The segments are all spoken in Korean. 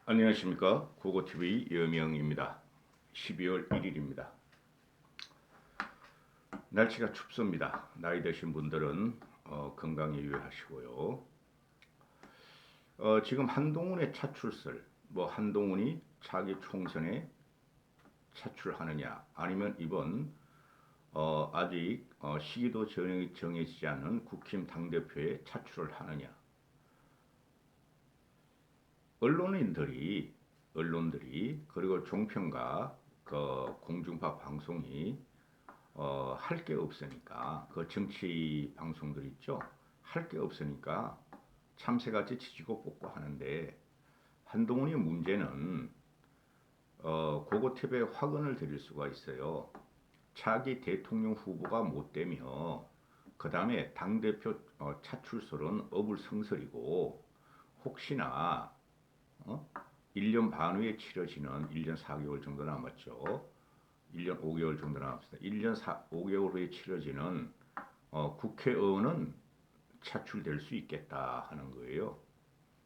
안녕하십니까. 고고TV 여명입니다. 12월 1일입니다. 날씨가 춥습니다. 나이 드신 분들은 건강에 유의하시고요. 지금 한동훈의 차출설, 한동훈이 차기 총선에 차출하느냐, 아니면 이번 아직 시기도 정해지지 않은 국힘 당대표에 차출을 하느냐. 언론들이 그리고 종편과 그 공중파 방송이 할 게 없으니까, 그 정치 방송들 있죠. 할 게 없으니까 참새같이 지지고 뽑고 하는데, 한동훈의 문제는 고거탭에 확언을 드릴 수가 있어요. 차기 대통령 후보가 못 되며 그 다음에 당대표 차출설은 어불성설이고, 혹시나 1년 반 후에 치러지는 1년 4개월 정도 남았죠. 1년 5개월 정도 남았습니다. 1년 5개월 후에 치러지는 국회의원은 차출될 수 있겠다 하는 거예요.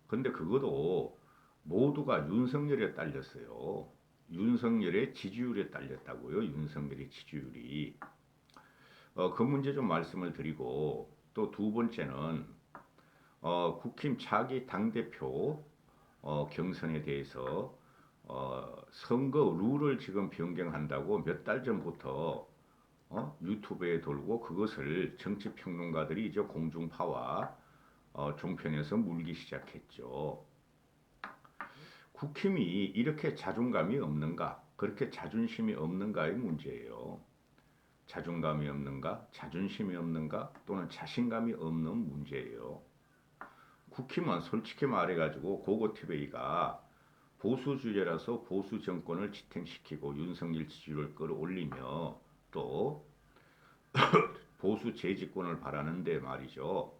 근데 그것도 모두가 윤석열에 딸렸어요. 윤석열의 지지율에 딸렸다고요. 윤석열의 지지율이. 그 문제 좀 말씀을 드리고, 또 두 번째는 국힘 차기 당대표 경선에 대해서 선거 룰을 지금 변경한다고 몇 달 전부터 유튜브에 돌고, 그것을 정치평론가들이 이제 공중파와 종편에서 물기 시작했죠. 국힘이 이렇게 자존감이 없는가, 그렇게 자존심이 없는가의 문제예요. 자존감이 없는가, 자존심이 없는가, 또는 자신감이 없는 문제예요. 국힘은 솔직히 말해가지고 고고TV가 보수 주제라서 보수 정권을 지탱시키고 윤석열 지지율을 끌어올리며, 또 보수 재집권을 바라는데 말이죠.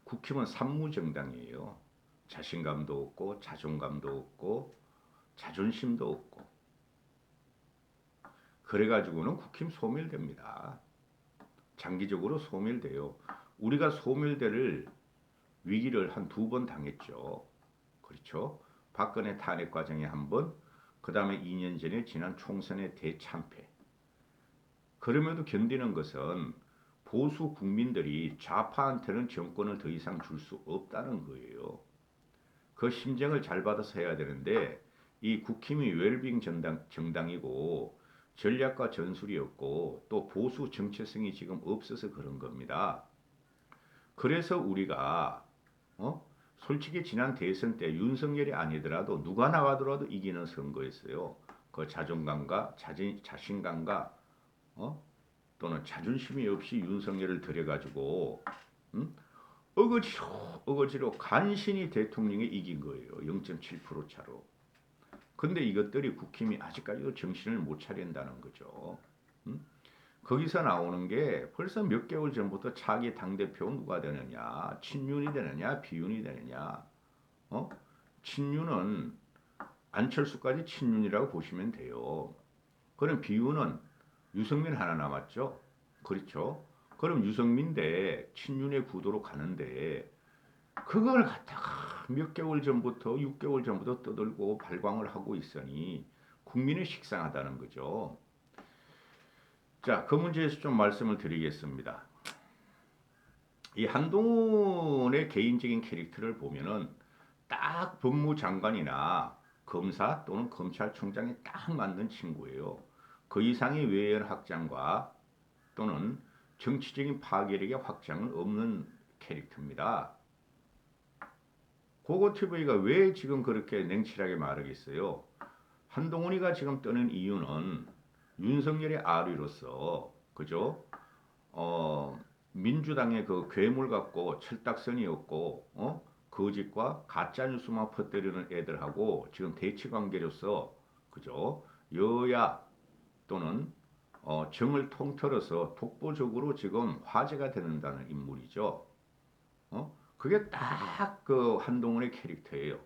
국힘은 산무정당이에요. 자신감도 없고 자존감도 없고 자존심도 없고, 그래가지고는 국힘 소멸됩니다. 장기적으로 소멸돼요. 우리가 소멸될 위기를 한 두 번 당했죠. 그렇죠? 박근혜 탄핵 과정에 한 번, 그 다음에 2년 전에 지난 총선의 대참패. 그럼에도 견디는 것은 보수 국민들이 좌파한테는 정권을 더 이상 줄 수 없다는 거예요. 그 심정을 잘 받아서 해야 되는데, 이 국힘이 웰빙 정당이고 전략과 전술이 없고 또 보수 정체성이 지금 없어서 그런 겁니다. 그래서 우리가 솔직히 지난 대선 때 윤석열이 아니더라도 누가 나와더라도 이기는 선거였어요. 그 자존감과 자신감과 또는 자존심이 없이 윤석열을 들여가지고 어거지로 간신히 대통령이 이긴 거예요. 0.7% 차로. 근데 이것들이 국힘이 아직까지도 정신을 못 차린다는 거죠. 거기서 나오는 게 벌써 몇 개월 전부터 차기 당대표 누가 되느냐, 친윤이 되느냐, 비윤이 되느냐. 친윤은 안철수까지 친윤이라고 보시면 돼요. 그럼 비윤은 유승민 하나 남았죠. 그렇죠. 그럼 유승민 대 친윤의 구도로 가는데, 그걸 갖다가 몇 개월 전부터 6개월 전부터 떠들고 발광을 하고 있으니 국민이 식상하다는 거죠. 자, 그 문제에서 좀 말씀을 드리겠습니다. 이 한동훈의 개인적인 캐릭터를 보면은 딱 법무장관이나 검사 또는 검찰총장에 딱 맞는 친구예요. 그 이상의 외연 확장과 또는 정치적인 파괴력의 확장은 없는 캐릭터입니다. 고고TV가 왜 지금 그렇게 냉철하게 말하겠어요? 한동훈이가 지금 떠는 이유는 윤석열의 아류로서, 그죠? 민주당의 그 괴물 같고 철딱선이 없고 거짓과 가짜 뉴스만 퍼뜨리는 애들하고 지금 대치 관계로서, 그죠? 여야 또는 정을 통틀어서 독보적으로 지금 화제가 되는다는 인물이죠. 그게 딱 그 한동훈의 캐릭터예요.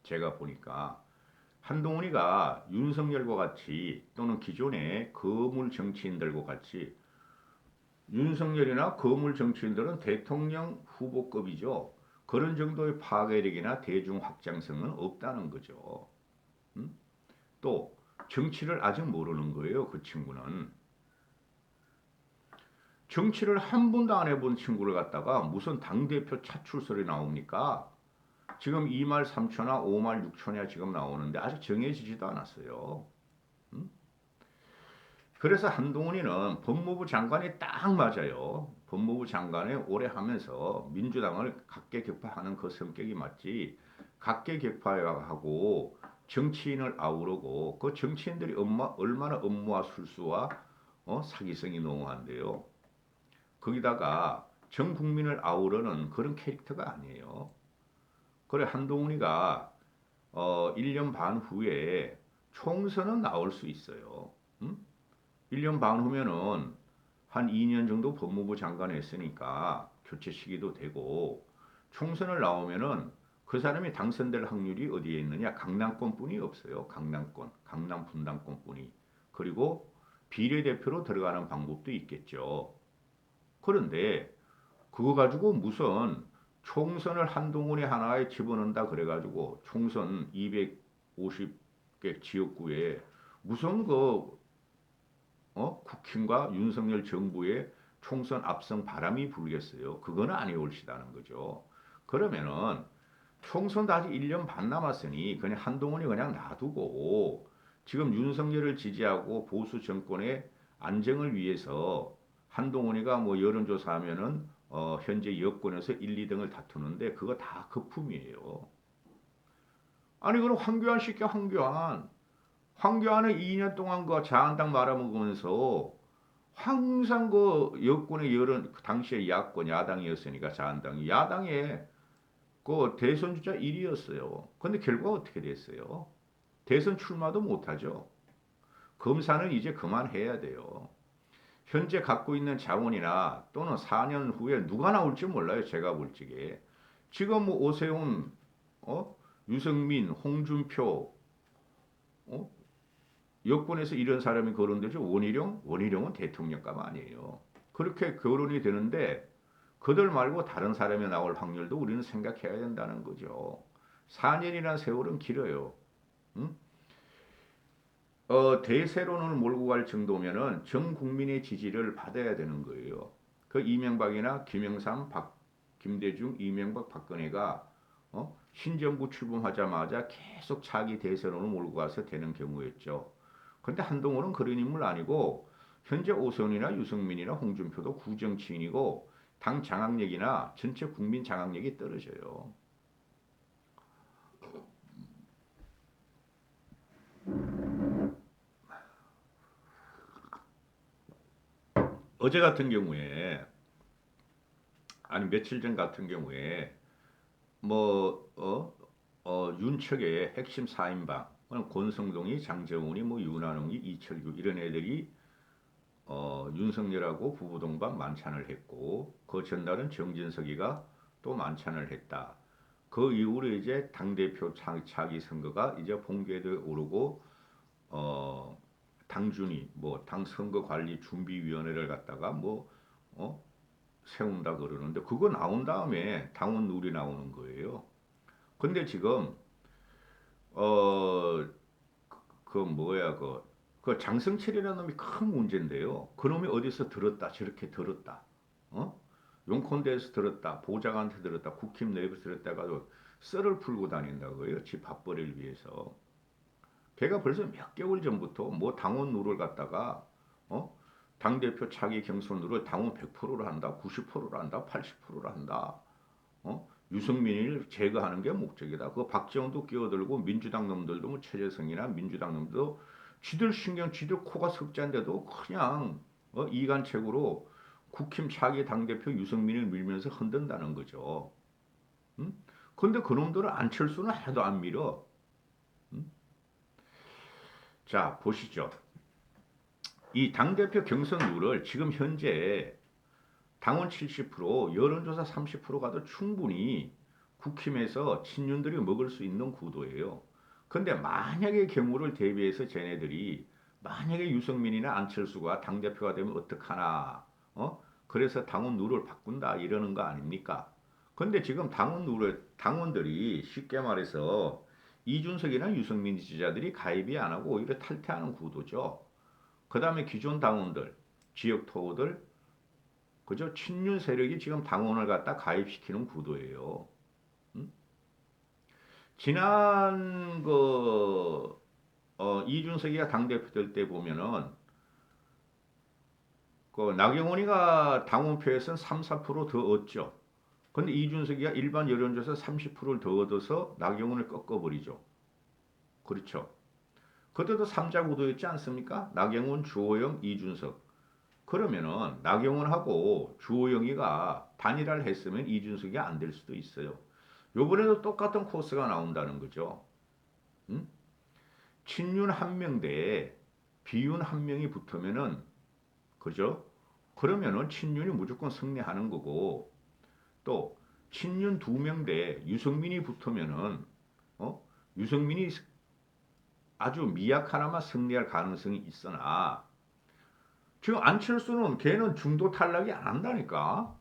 제가 보니까 한동훈이가 윤석열과 같이 또는 기존의 거물 정치인들과 같이, 윤석열이나 거물 정치인들은 대통령 후보급이죠. 그런 정도의 파괴력이나 대중 확장성은 없다는 거죠. 또 정치를 아직 모르는 거예요. 그 친구는. 정치를 한 번도 안 해본 친구를 갖다가 무슨 당대표 차출설이 나옵니까? 지금 2말 3초나 5말 6초냐 지금 나오는데 아직 정해지지도 않았어요. 그래서 한동훈이는 법무부 장관이 딱 맞아요. 법무부 장관에 오래 하면서 민주당을 각계격파하는 그 성격이 맞지. 각계격파하고 정치인을 아우르고 그 정치인들이 얼마나 업무와 술수와 사기성이 농후한데요. 거기다가 전 국민을 아우르는 그런 캐릭터가 아니에요. 그래 한동훈이가 1년 반 후에 총선은 나올 수 있어요. 1년 반 후면은 한 2년 정도 법무부 장관 했으니까 교체 시기도 되고 총선을 나오면은 그 사람이 당선될 확률이 어디에 있느냐? 강남권뿐이 없어요. 강남권, 강남 분당권뿐이. 그리고 비례대표로 들어가는 방법도 있겠죠. 그런데 그거 가지고 무슨 총선을 한동훈이 하나에 집어넣는다 그래가지고 총선 250개 지역구에 무슨 국힘과 윤석열 정부의 총선 압승 바람이 불겠어요. 그거는 아니올시다는 거죠. 그러면은 총선도 아직 1년 반 남았으니 그냥 한동훈이 그냥 놔두고 지금 윤석열을 지지하고 보수 정권의 안정을 위해서 한동훈이가 뭐 여론조사하면은 현재 여권에서 1, 2등을 다투는데 그거 다 거품이에요. 아니 그럼 황교안 시켜 황교안. 황교안은 2년 동안 그 자한당 말아먹으면서 항상 그 여권의 여론 그 당시에 야권 야당이었으니까 자한당이 야당의 그 대선 주자 1위였어요. 근데 결과가 어떻게 됐어요? 대선 출마도 못하죠. 검사는 이제 그만해야 돼요. 현재 갖고 있는 자원이나 또는 4년 후에 누가 나올지 몰라요. 제가 볼 적에. 지금 뭐 오세훈, 유승민, 홍준표, 어? 여권에서 이런 사람이 거론되죠. 원희룡은 대통령감 아니에요. 그렇게 거론이 되는데 그들 말고 다른 사람이 나올 확률도 우리는 생각해야 된다는 거죠. 4년이라는 세월은 길어요. 응? 대세론을 몰고 갈 정도면은 전 국민의 지지를 받아야 되는 거예요. 그 이명박이나 김영삼, 김대중, 이명박, 박근혜가 신정부 출범하자마자 계속 자기 대세론을 몰고 가서 되는 경우였죠. 그런데 한동훈은 그런 인물 아니고 현재 오세훈이나 유승민이나 홍준표도 구정치인이고 당 장악력이나 전체 국민 장악력이 떨어져요. 어제 같은 경우에 아니 며칠 전 같은 경우에 뭐 윤척의 핵심 4인방 권성동이 장재훈이 뭐 윤한홍이 이철규 이런 애들이 윤석열하고 부부동반 만찬을 했고 그 전날은 정진석이가 또 만찬을 했다. 그 이후로 이제 당대표 차기 선거가 이제 본궤도에 오르고 당준이 뭐 당 선거관리준비위원회를 갖다가 뭐 세운다 그러는데 그거 나온 다음에 당원 룰이 나오는 거예요. 근데 지금 어 그 뭐야 그 장성철이라는 놈이 큰 문제인데요. 그 놈이 어디서 들었다 저렇게 들었다. 어? 용콘대에서 들었다. 보좌관한테 들었다. 국힘 내부에서 들었다 가지고 썰을 풀고 다닌다고요. 집 밥벌이를 위해서. 걔가 벌써 몇 개월 전부터 뭐 당원 룰을 갖다가 어? 당대표 차기 경선 룰을 당원 100%를 한다. 90%를 한다. 80%를 한다. 유승민을 제거하는 게 목적이다. 그 박지원도 끼어들고 민주당 놈들도 뭐 최재성이나 민주당 놈도 쥐들 신경 쥐들 코가 석자인데도 그냥 이간책으로 국힘 차기 당대표 유승민을 밀면서 흔든다는 거죠. 음? 근데 그놈들은 안철수는 하나도 안 밀어. 음? 자 보시죠. 이 당대표 경선 룰을 지금 현재 당원 70%, 여론조사 30% 가도 충분히 국힘에서 친윤들이 먹을 수 있는 구도예요. 근데 만약의 경우를 대비해서 쟤네들이 만약에 유승민이나 안철수가 당대표가 되면 어떡하나 그래서 당원 룰을 바꾼다 이러는 거 아닙니까? 근데 지금 당원들이 쉽게 말해서 이준석이나 유승민 지지자들이 가입이 안 하고 오히려 탈퇴하는 구도죠. 그 다음에 기존 당원들, 지역 토호들, 그죠? 친윤 세력이 지금 당원을 갖다 가입시키는 구도예요. 음? 지난 이준석이가 당대표 될 때 보면은 나경원이가 당원표에서는 3, 4%더 얻죠. 근데 이준석이가 일반 여론조사 30%를 더 얻어서 나경원을 꺾어버리죠. 그렇죠. 그때도 3자 구도였지 않습니까? 나경원, 주호영, 이준석. 그러면은 나경원하고 주호영이가 단일화를 했으면 이준석이 안 될 수도 있어요. 요번에도 똑같은 코스가 나온다는 거죠. 음? 친윤 한 명 대 비윤 한 명이 붙으면은 그죠? 그러면은 친윤이 무조건 승리하는 거고 또 친윤 두 명 대 유승민이 붙으면은 유승민이 아주 미약 하나만 승리할 가능성이 있으나 지금 안철수는 걔는 중도 탈락이 안 한다니까.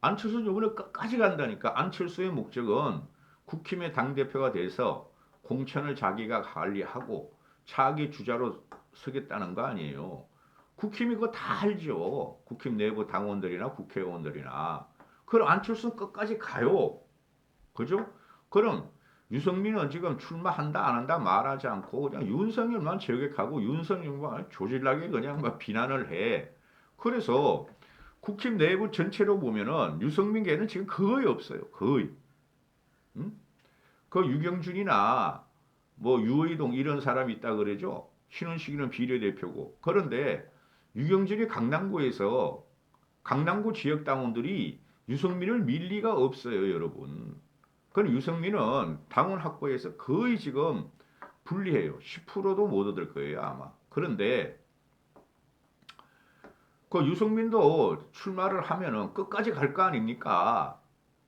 안철수는 이번에 끝까지 간다니까. 안철수의 목적은 국힘의 당대표가 돼서 공천을 자기가 관리하고 차기 주자로 서겠다는 거 아니에요. 국힘이 그거 다 알죠. 국힘 내부 당원들이나 국회의원들이나. 그럼 안철수는 끝까지 가요. 그죠? 그럼 유승민은 지금 출마한다 안 한다 말하지 않고 그냥 윤석열만 저격하고 윤석열만 조질나게 그냥 막 비난을 해. 그래서 국힘 내부 전체로 보면은 유승민 걔는 지금 거의 없어요. 거의. 응? 그 유경준이나 뭐 유의동 이런 사람이 있다 그러죠. 신원식이는 비례대표고. 그런데 유경준이 강남구 지역 당원들이 유승민을 밀 리가 없어요, 여러분. 그럼 유승민은 당원 확보에서 거의 지금 불리해요. 10%도 못 얻을 거예요, 아마. 그런데 그 유승민도 출마를 하면은 끝까지 갈 거 아닙니까?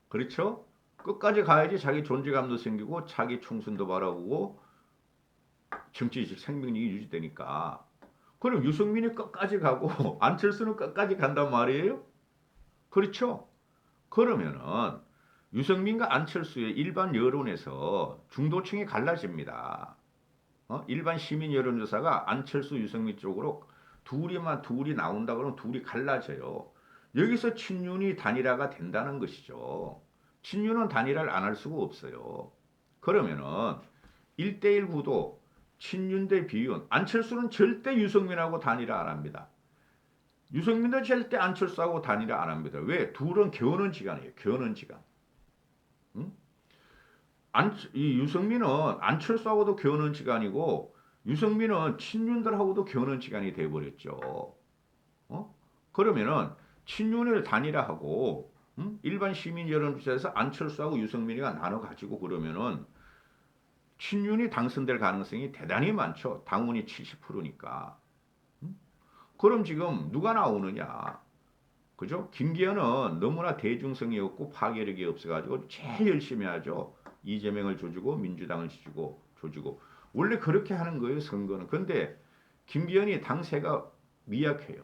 그렇죠? 끝까지 가야지 자기 존재감도 생기고 자기 총선도 바라보고 정치적 생명력이 유지되니까. 그럼 유승민이 끝까지 가고 안철수는 끝까지 간단 말이에요? 그렇죠? 그러면은 유승민과 안철수의 일반 여론에서 중도층이 갈라집니다. 일반 시민 여론조사가 안철수, 유승민 쪽으로 둘이 나온다 그러면 둘이 갈라져요. 여기서 친윤이 단일화가 된다는 것이죠. 친윤은 단일화를 안 할 수가 없어요. 그러면은 1대1 구도 친윤 대 비윤 안철수는 절대 유승민하고 단일화 안 합니다. 유승민도 절대 안철수하고 단일화 안 합니다. 왜? 둘은 겨우는 지간이에요. 겨우는 지간. 응? 이 유승민은 안철수하고도 겨우는 시간이고 유승민은 친윤들하고도 겨우는 시간이 돼버렸죠. 그러면은 친윤을 단일화하고 일반 시민 여론조사에서 안철수하고 유승민이가 나눠 가지고 그러면은 친윤이 당선될 가능성이 대단히 많죠. 당원이 70%니까. 그럼 지금 누가 나오느냐? 그죠? 김기현은 너무나 대중성이 없고 파괴력이 없어가지고 제일 열심히 하죠. 이재명을 조지고 민주당을 조지고 원래 그렇게 하는 거예요 선거는. 근데 김기현이 당세가 미약해요.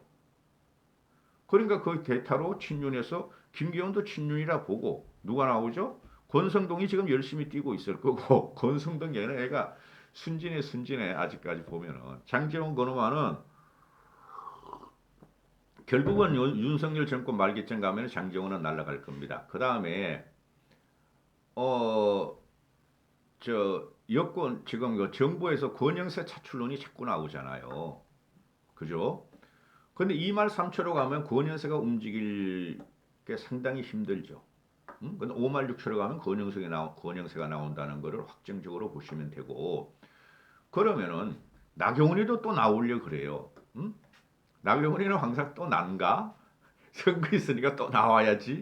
그러니까 그 대타로 친윤에서 김기현도 친윤이라 보고 누가 나오죠? 권성동이 지금 열심히 뛰고 있을 거고 권성동 얘는 애가 순진해 아직까지 보면은 장제원 건호만은 결국은 윤석열 정권 말기쯤 가면 장제원은 날아갈 겁니다. 그 다음에 어 여권 지금 그 정부에서 권영세 차출론이 자꾸 나오잖아요. 그죠? 근데 2말 3초로 가면 권영세가 움직일 게 상당히 힘들죠. 근데 5말 6초로 가면 권영세가 나온다는 것을 확정적으로 보시면 되고 그러면은 나경원이도 또 나오려 그래요. 나경원이는 항상 또 난가? 선거 있으니까 또 나와야지.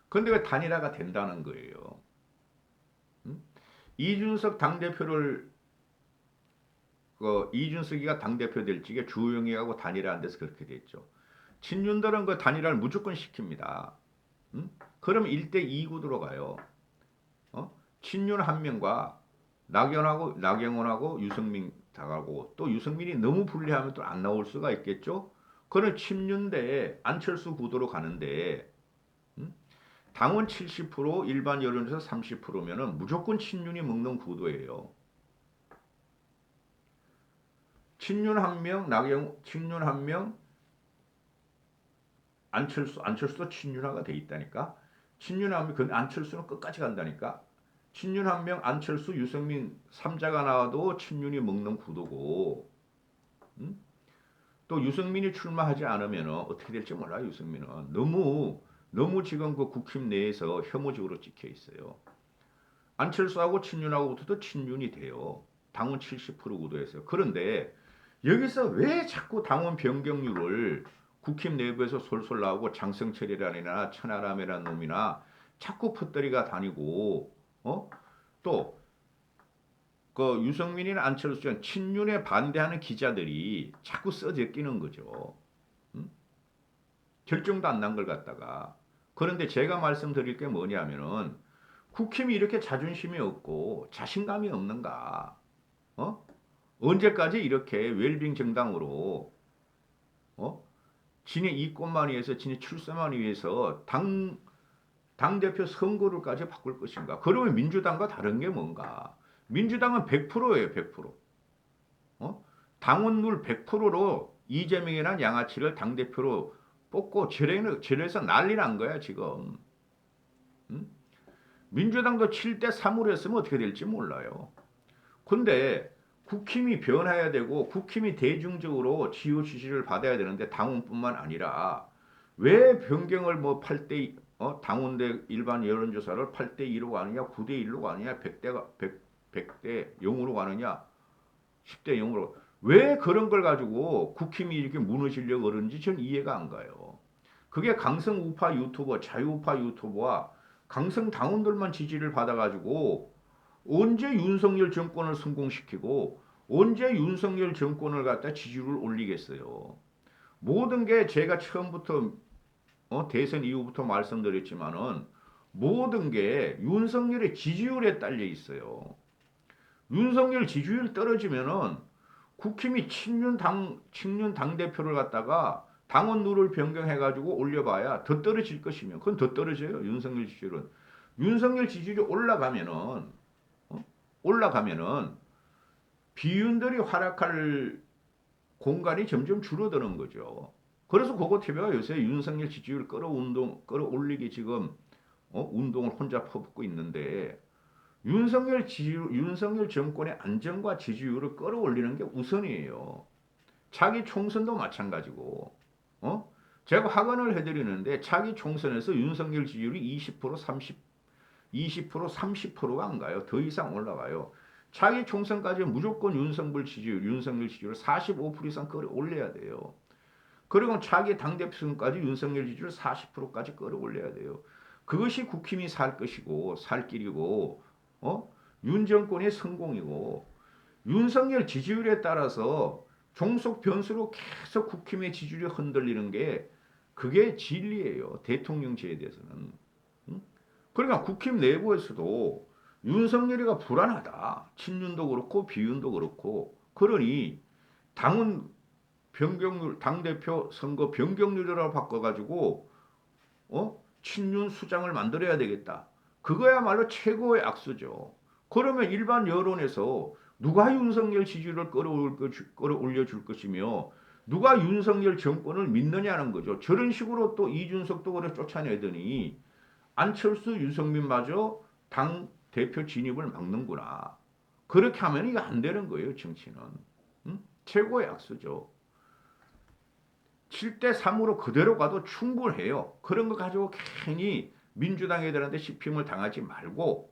근데 왜 단일화가 된다는 거예요? 이준석 당대표를 이준석이가 당대표 될 적에 주호영이하고 단일화 안 돼서 그렇게 됐죠. 친윤들은 그 단일화를 무조건 시킵니다. 그럼 1대2 구도로 가요. 친윤 한 명과 나경원하고 유승민 당하고 또 유승민이 너무 불리하면 또 안 나올 수가 있겠죠. 그런 친윤 대 안철수 구도로 가는데 당원 70%, 일반 여론조사 30%면은 무조건 친윤이 먹는 구도예요. 친윤 한 명, 친윤 한 명, 안철수도 친윤화가 돼 있다니까. 친윤 한 명, 안철수는 끝까지 간다니까. 친윤 한 명, 안철수, 유승민 3자가 나와도 친윤이 먹는 구도고, 음? 또 유승민이 출마하지 않으면 어떻게 될지 몰라. 유승민은 너무 지금 그 국힘 내에서 혐오적으로 찍혀 있어요. 안철수하고 친윤하고부터도 친윤이 돼요. 당원 70% 구도에서. 그런데 여기서 왜 자꾸 당원 변경률을 국힘 내부에서 솔솔 나오고 장성철이라나 천하람이라는 놈이나 자꾸 풋더리가 다니고 또 그 유승민이나 안철수 친윤에 반대하는 기자들이 자꾸 써제끼는 거죠. 음? 결정도 안 난 걸 갖다가. 그런데 제가 말씀드릴 게 뭐냐면은 국힘이 이렇게 자존심이 없고 자신감이 없는가? 어? 언제까지 이렇게 웰빙 정당으로 지네 이권만 위해서 지네 출세만 위해서 당대표 선거를까지 바꿀 것인가? 그러면 민주당과 다른 게 뭔가? 민주당은 100%예요, 100%. 당원율 100%로 이재명이나 양아치를 당대표로 뽑고 저래서 난리 난 거야, 지금. 응? 민주당도 7대 3으로 했으면 어떻게 될지 몰라요. 근데 국힘이 변해야 되고 국힘이 대중적으로 지호 지지를 받아야 되는데 당원뿐만 아니라 왜 변경을 뭐 8대 당원대 일반 여론조사를 8대 2로 가느냐 9대 1로 가느냐 100대 0으로 가느냐 10대 0으로 왜 그런 걸 가지고 국힘이 이렇게 무너지려고 그러는지 전 이해가 안 가요. 그게 강성 우파 유튜버 자유우파 유튜버와 강성 당원들만 지지를 받아가지고 언제 윤석열 정권을 성공시키고 언제 윤석열 정권을 갖다 지지율을 올리겠어요. 모든 게 제가 처음부터 대선 이후부터 말씀드렸지만은 모든 게 윤석열의 지지율에 딸려 있어요. 윤석열 지지율 떨어지면은 국힘이 친윤 당대표를 갖다가 당원룰을 변경해가지고 올려봐야 더 떨어질 것이면 그건 더 떨어져요. 윤석열 지지율은. 윤석열 지지율이 올라가면은 비윤들이 활약할 공간이 점점 줄어드는 거죠. 그래서 그거 TV가 요새 윤석열 지지율 끌어올리기 지금 운동을 혼자 퍼붓고 있는데 윤석열 정권의 안정과 지지율을 끌어올리는 게 우선이에요. 차기 총선도 마찬가지고 제가 확언을 해드리는데 차기 총선에서 윤석열 지지율이 20% 30 20% 30%가 안 가요. 더 이상 올라가요. 차기 총선까지 무조건 윤석열 지지율 45% 이상 끌어올려야 돼요. 그리고 차기 당대표 선까지 윤석열 지지율 40%까지 끌어올려야 돼요. 그것이 국힘이 살 것이고 살 길이고 윤 정권의 성공이고 윤석열 지지율에 따라서 종속 변수로 계속 국힘의 지지율이 흔들리는 게 그게 진리예요. 대통령제에 대해서는. 그러니까 국힘 내부에서도 윤석열이가 불안하다. 친윤도 그렇고 비윤도 그렇고. 그러니 당은 변경률 당대표 선거 변경률이라고 바꿔가지고 친윤 수장을 만들어야 되겠다. 그거야말로 최고의 악수죠. 그러면 일반 여론에서 누가 윤석열 지지율을 끌어올려줄 것이며 누가 윤석열 정권을 믿느냐는 거죠. 저런 식으로 또 이준석도 그래 쫓아내더니 안철수, 유승민마저 당 대표 진입을 막는구나. 그렇게 하면 이거 안 되는 거예요, 정치는. 최고의 악수죠. 7대 3으로 그대로 가도 충분해요. 그런 거 가지고 괜히 민주당 애들한테 씹힘을 당하지 말고,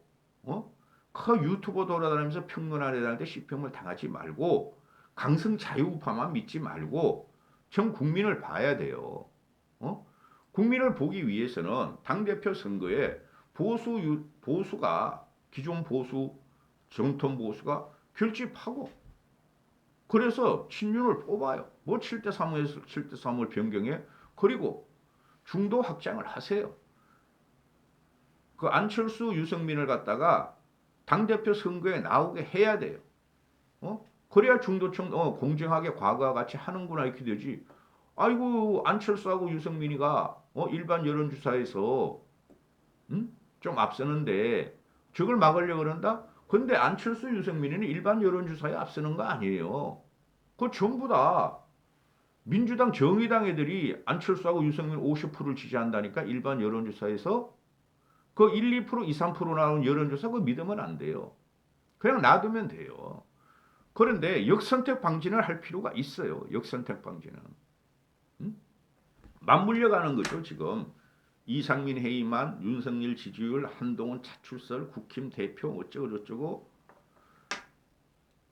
그 유튜버 돌아다니면서 평론하는 애들한테 씹힘을 당하지 말고, 강성 자유우파만 믿지 말고, 전 국민을 봐야 돼요. 국민을 보기 위해서는 당대표 선거에 보수가 기존 보수 정통 보수가 결집하고 그래서 친윤을 뽑아요. 뭐 7대 3에서 7대 3을 변경해 그리고 중도 확장을 하세요. 그 안철수 유승민을 갖다가 당대표 선거에 나오게 해야 돼요. 그래야 중도층 공정하게 과거와 같이 하는구나 이렇게 되지. 아이고 안철수하고 유승민이가 일반 여론조사에서 좀 앞서는데 저걸 막으려고 그런다? 근데 안철수, 유승민이는 일반 여론조사에 앞서는 거 아니에요. 그거 전부 다 민주당, 정의당 애들이 안철수하고 유승민 50%를 지지한다니까 일반 여론조사에서 그 1, 2%, 2, 3% 나오는 여론조사 그거 믿으면 안 돼요. 그냥 놔두면 돼요. 그런데 역선택 방지는 할 필요가 있어요. 역선택 방지는. 음? 맞물려 가는 거죠, 지금. 이상민 해임안, 윤석열 지지율, 한동훈 차출설, 국힘 대표 어쩌고저쩌고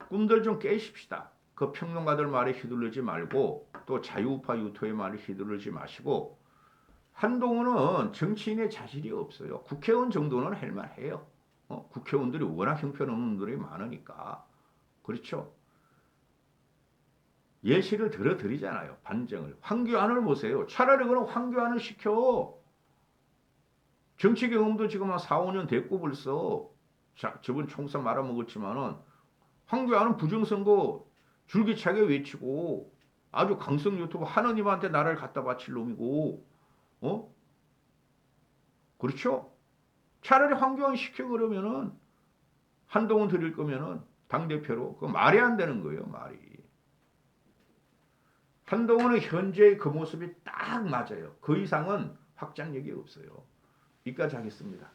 꿈들 좀 깨십시다. 그 평론가들 말에 휘둘르지 말고 또 자유우파 유토의 말에 휘두르지 마시고 한동훈은 정치인의 자질이 없어요. 국회의원 정도는 할 만해요. 국회의원들이 워낙 형편없는 분들이 많으니까. 그렇죠? 예시를 들어드리잖아요. 반정을. 황교안을 보세요. 차라리 그럼 황교안을 시켜. 정치 경험도 지금 한 4, 5년 됐고 벌써. 자, 저번 총선 말아먹었지만은 황교안은 부정선거 줄기차게 외치고 아주 강성 유튜브 하느님한테 나라를 갖다 바칠 놈이고 어? 그렇죠? 차라리 황교안 시켜 그러면은 한동훈 드릴 거면은 당대표로 그 말이 안 되는 거예요, 말이. 한동훈은 현재의 그 모습이 딱 맞아요. 그 이상은 확장력이 없어요. 여기까지 하겠습니다.